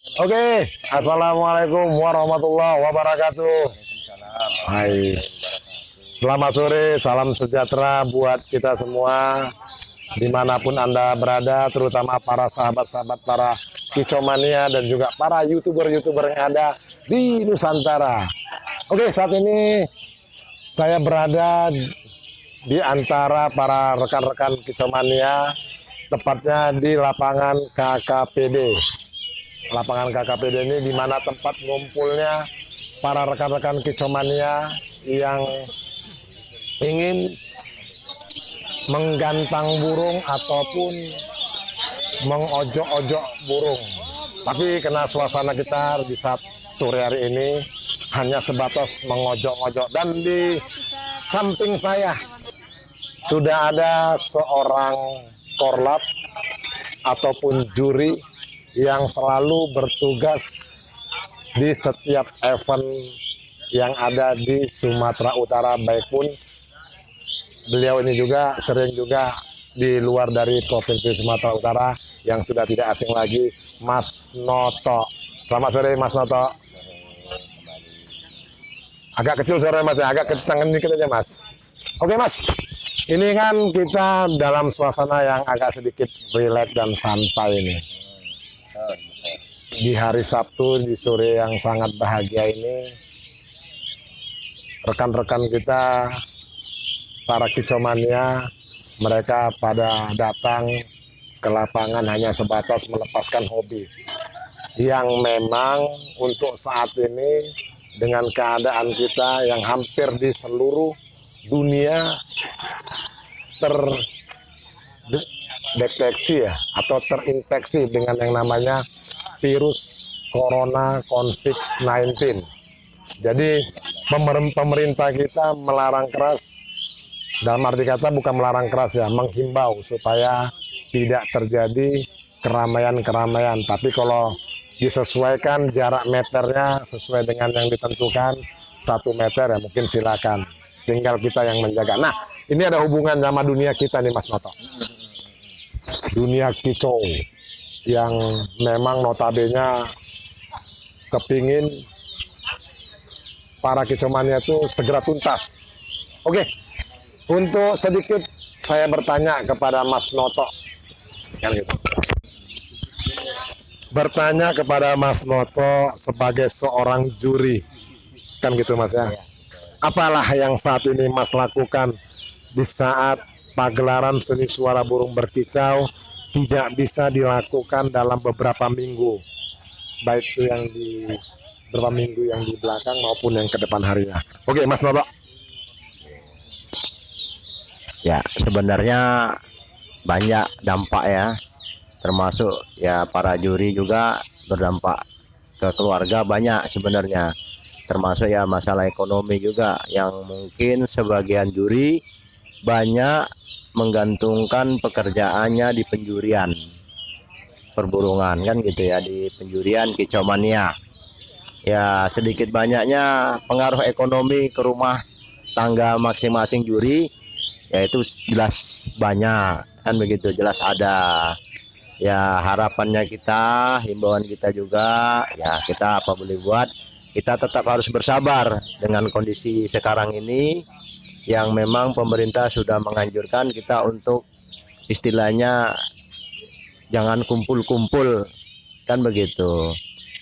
Oke, assalamualaikum warahmatullahi wabarakatuh. Hai, selamat sore, salam sejahtera buat kita semua dimanapun Anda berada, terutama para sahabat-sahabat para kicomania dan juga para youtuber-youtuber yang ada di Nusantara. Oke, saat ini saya berada di antara para rekan-rekan kicomania, tepatnya di lapangan KKPD. Lapangan KKPD ini di mana tempat ngumpulnya para rekan-rekan kicomania yang ingin menggantang burung ataupun mengojok-ojok burung. Tapi karena suasana kita di saat sore hari ini hanya sebatas mengojok-ojok, dan di samping saya sudah ada seorang korlap ataupun juri yang selalu bertugas di setiap event yang ada di Sumatera Utara, baik pun beliau ini juga sering juga di luar dari Provinsi Sumatera Utara, yang sudah tidak asing lagi, Mas Noto. Selamat sore Mas Noto. Agak kecil suaranya Mas ya, agak ketangan dikit aja Mas. Oke Mas, ini kan kita dalam suasana yang agak sedikit rileks dan santai ini. Di hari Sabtu, di sore yang sangat bahagia ini, rekan-rekan kita, para kicomania, mereka pada datang ke lapangan hanya sebatas melepaskan hobi. Yang memang untuk saat ini, dengan keadaan kita yang hampir di seluruh dunia terdeteksi ya, atau terinfeksi dengan yang namanya virus corona COVID-19. Jadi pemerintah kita melarang keras, dalam arti kata bukan melarang keras ya, menghimbau supaya tidak terjadi keramaian-keramaian. Tapi kalau disesuaikan jarak meternya sesuai dengan yang ditentukan 1 meter ya mungkin silakan. Tinggal kita yang menjaga. Nah, ini ada hubungan sama dunia kita nih Mas Noto. Dunia kicau yang memang notabene kepingin para kicomania itu segera tuntas. Oke, untuk sedikit saya bertanya kepada Mas Noto, bertanya kepada Mas Noto sebagai seorang juri, kan gitu Mas ya. Apalah yang saat ini Mas lakukan di saat pagelaran seni suara burung berkicau tidak bisa dilakukan dalam beberapa minggu, baik itu yang di beberapa minggu yang di belakang maupun yang ke depan harinya. Oke Mas Noto. Ya, sebenarnya banyak dampak ya, termasuk ya para juri juga berdampak ke keluarga banyak sebenarnya, termasuk ya masalah ekonomi juga yang mungkin sebagian juri banyak menggantungkan pekerjaannya di penjurian perburungan kan gitu ya, di penjurian kicomania. Ya sedikit banyaknya pengaruh ekonomi ke rumah tangga masing-masing juri, yaitu jelas banyak kan begitu, jelas ada. Ya harapannya kita, himbauan kita juga ya, kita apa boleh buat, kita tetap harus bersabar dengan kondisi sekarang ini yang memang pemerintah sudah menganjurkan kita untuk istilahnya jangan kumpul-kumpul kan begitu.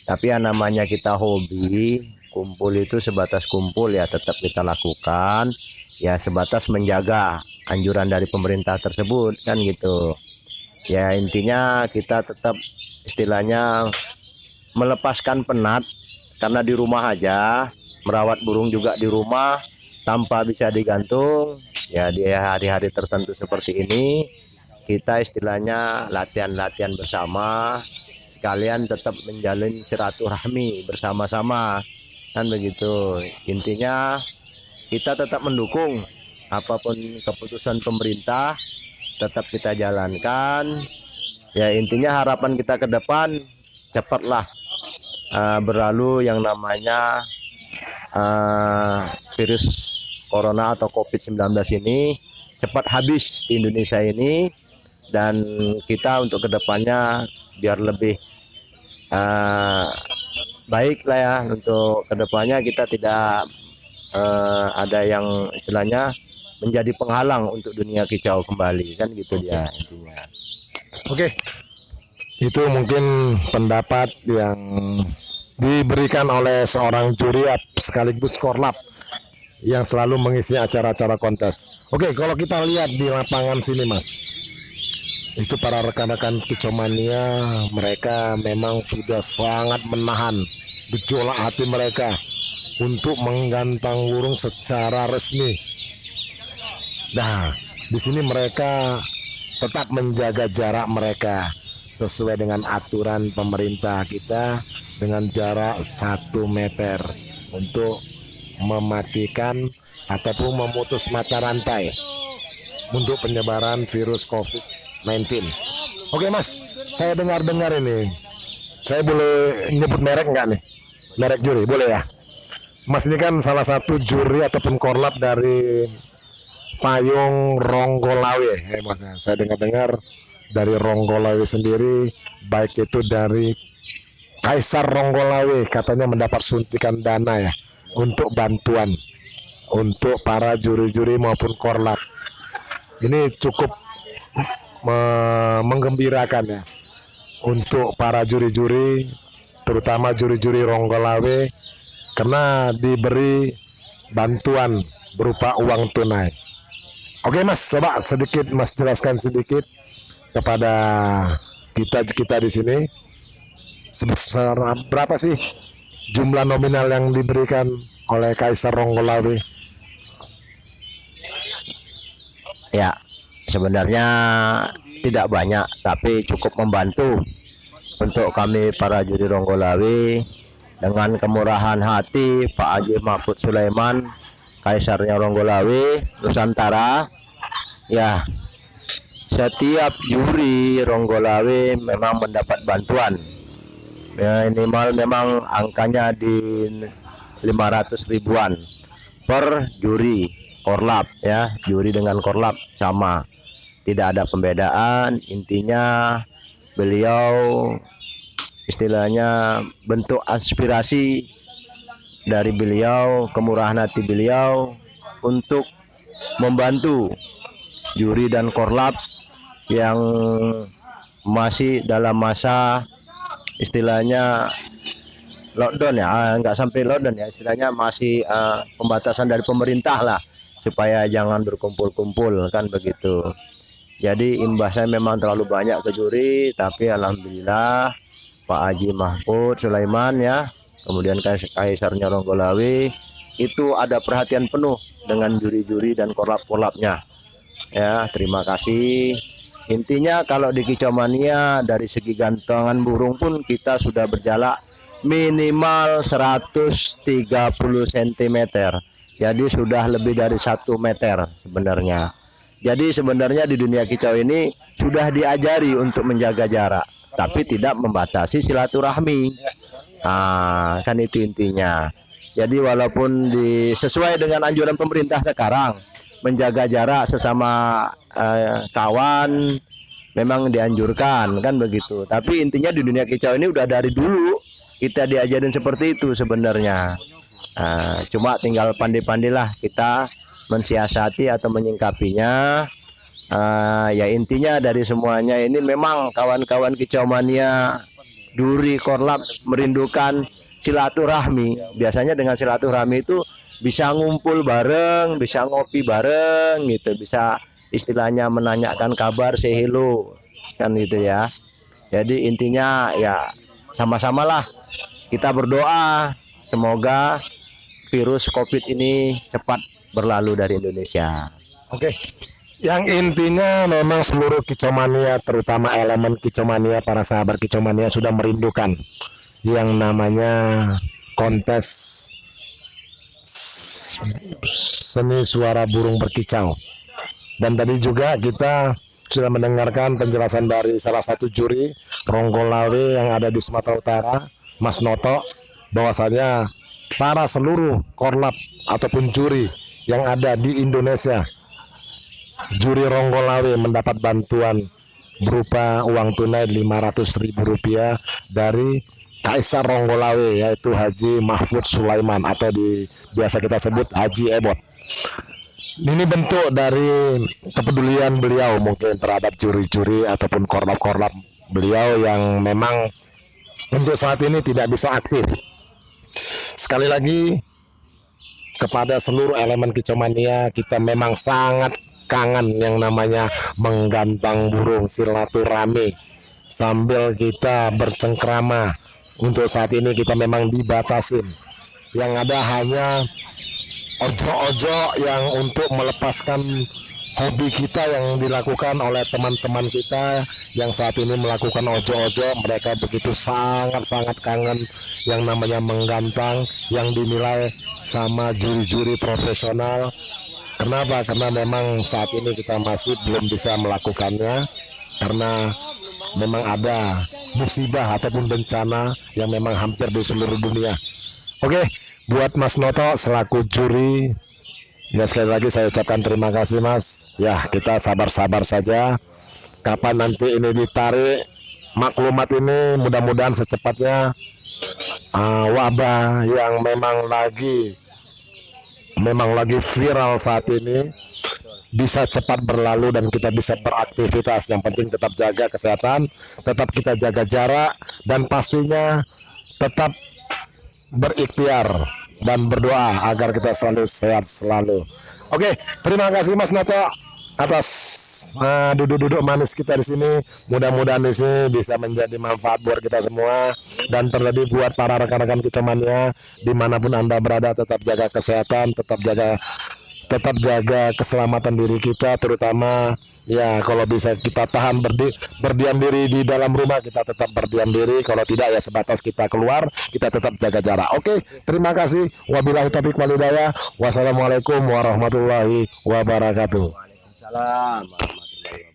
Tapi yang namanya kita hobi, kumpul itu sebatas kumpul ya tetap kita lakukan ya, sebatas menjaga anjuran dari pemerintah tersebut kan gitu. Ya intinya kita tetap istilahnya melepaskan penat, karena di rumah aja, merawat burung juga di rumah tanpa bisa digantung ya. Di hari-hari tertentu seperti ini kita istilahnya latihan-latihan bersama, sekalian tetap menjalin silaturahmi bersama-sama kan begitu. Intinya kita tetap mendukung apapun keputusan pemerintah, tetap kita jalankan ya. Intinya harapan kita ke depan cepatlah berlalu yang namanya virus corona atau COVID-19 ini, cepat habis di Indonesia ini, dan kita untuk kedepannya biar lebih baik lah ya untuk kedepannya kita tidak ada yang istilahnya menjadi penghalang untuk dunia kicau kembali, kan gitu dia intinya. Oke, itu mungkin pendapat yang diberikan oleh seorang juri sekaligus korlap yang selalu mengisi acara-acara kontes. Oke, kalau kita lihat di lapangan sini Mas, itu para rekan-rekan kicomania mereka memang sudah sangat menahan gejolak hati mereka untuk menggantang burung secara resmi. Nah, di sini mereka tetap menjaga jarak mereka sesuai dengan aturan pemerintah kita dengan jarak 1 meter untuk mematikan ataupun memutus mata rantai untuk penyebaran virus COVID-19. Oke Mas, saya dengar-dengar ini, saya boleh nyebut merek nggak nih? Merek juri, boleh ya? Mas ini kan salah satu juri ataupun korlap dari Payung Ronggolawe, Mas. Saya dengar-dengar dari Ronggolawe sendiri, baik itu dari Kaisar Ronggolawe katanya mendapat suntikan dana ya untuk bantuan untuk para juri-juri maupun korlap. Ini cukup menggembirakan ya untuk para juri-juri, terutama juri-juri Ronggolawe, karena diberi bantuan berupa uang tunai. Oke Mas, coba sedikit Mas jelaskan sedikit kepada kita di sini sebesar berapa sih jumlah nominal yang diberikan oleh Kaisar Ronggolawe? Ya, sebenarnya tidak banyak, tapi cukup membantu untuk kami para juri Ronggolawe dengan kemurahan hati Pak Haji Mahfud Sulaiman, Kaisarnya Ronggolawe Nusantara. Ya, setiap juri Ronggolawe memang mendapat bantuan. Ya, minimal memang angkanya di 500 ribuan per juri korlap ya, juri dengan korlap sama, tidak ada pembedaan. Intinya beliau istilahnya bentuk aspirasi dari beliau, kemurahan hati beliau untuk membantu juri dan korlap yang masih dalam masa istilahnya lockdown ya, nggak sampai lockdown ya, istilahnya masih pembatasan dari pemerintah lah supaya jangan berkumpul-kumpul kan begitu. Jadi imbasnya memang terlalu banyak ke juri, tapi alhamdulillah Pak Haji Mahfud Sulaiman ya, kemudian Kaisarnya Ronggolawe itu ada perhatian penuh dengan juri-juri dan korlap-korlapnya ya. Terima kasih. Intinya kalau di Kicomania dari segi gantungan burung pun kita sudah berjalan minimal 130 cm, jadi sudah lebih dari 1 meter sebenarnya. Jadi sebenarnya di dunia kicau ini sudah diajari untuk menjaga jarak, tapi tidak membatasi silaturahmi. Nah, kan itu intinya. Jadi walaupun sesuai dengan anjuran pemerintah sekarang menjaga jarak sesama kawan memang dianjurkan kan begitu. Tapi intinya di dunia kicau ini udah dari dulu kita diajarin seperti itu sebenarnya. Cuma tinggal pandai-pandailah kita mensiasati atau menyingkapinya. Ya intinya dari semuanya ini memang kawan-kawan Kicomania, juri korlap merindukan silaturahmi. Biasanya dengan silaturahmi itu bisa ngumpul bareng, bisa ngopi bareng gitu, bisa istilahnya menanyakan kabar, say hello kan gitu ya. Jadi intinya ya sama-samalah kita berdoa semoga virus COVID ini cepat berlalu dari Indonesia. Oke. Yang intinya memang seluruh Kicomania, terutama elemen Kicomania, para sahabat Kicomania sudah merindukan yang namanya kontes seni suara burung berkicau. Dan tadi juga kita sudah mendengarkan penjelasan dari salah satu juri Ronggolawe yang ada di Sumatera Utara, Mas Noto, bahwasanya para seluruh korlap ataupun juri yang ada di Indonesia, juri Ronggolawe mendapat bantuan berupa uang tunai Rp500.000 dari Kaisar Ronggolawe, yaitu Haji Mahfud Sulaiman atau biasa kita sebut Haji Ebot. Ini bentuk dari kepedulian beliau mungkin terhadap juri-juri ataupun korlap-korlap beliau yang memang untuk saat ini tidak bisa aktif. Sekali lagi kepada seluruh elemen Kicomania, kita memang sangat kangen yang namanya menggantang burung silaturahmi sambil kita bercengkrama. Untuk saat ini kita memang dibatasin, yang ada hanya ojo-ojo yang untuk melepaskan hobi kita yang dilakukan oleh teman-teman kita yang saat ini melakukan ojo-ojo. Mereka begitu sangat-sangat kangen yang namanya menggantang yang dinilai sama juri-juri profesional. Kenapa? Karena memang saat ini kita masih belum bisa melakukannya karena memang ada musibah ataupun bencana yang memang hampir di seluruh dunia. Oke, buat Mas Noto selaku juri, ya sekali lagi saya ucapkan terima kasih Mas. Ya, kita sabar-sabar saja. Kapan nanti ini ditarik maklumat ini, mudah-mudahan secepatnya wabah yang memang lagi viral saat ini bisa cepat berlalu dan kita bisa beraktivitas. Yang penting tetap jaga kesehatan, tetap kita jaga jarak, dan pastinya tetap berikhtiar dan berdoa agar kita selalu sehat selalu. Oke, terima kasih Mas Noto atas duduk-duduk manis kita di sini. Mudah-mudahan di sini bisa menjadi manfaat buat kita semua, dan terlebih buat para rekan-rekan Kicomania dimanapun Anda berada, tetap jaga kesehatan, tetap jaga keselamatan diri kita, terutama ya kalau bisa kita tahan berdiam diri di dalam rumah, kita tetap berdiam diri. Kalau tidak ya sebatas kita keluar, kita tetap jaga jarak. Oke, terima kasih. Wabillahi taufiq wal hidayah. Wassalamualaikum warahmatullahi wabarakatuh. Waalaikumsalam warahmatullahi wabarakatuh.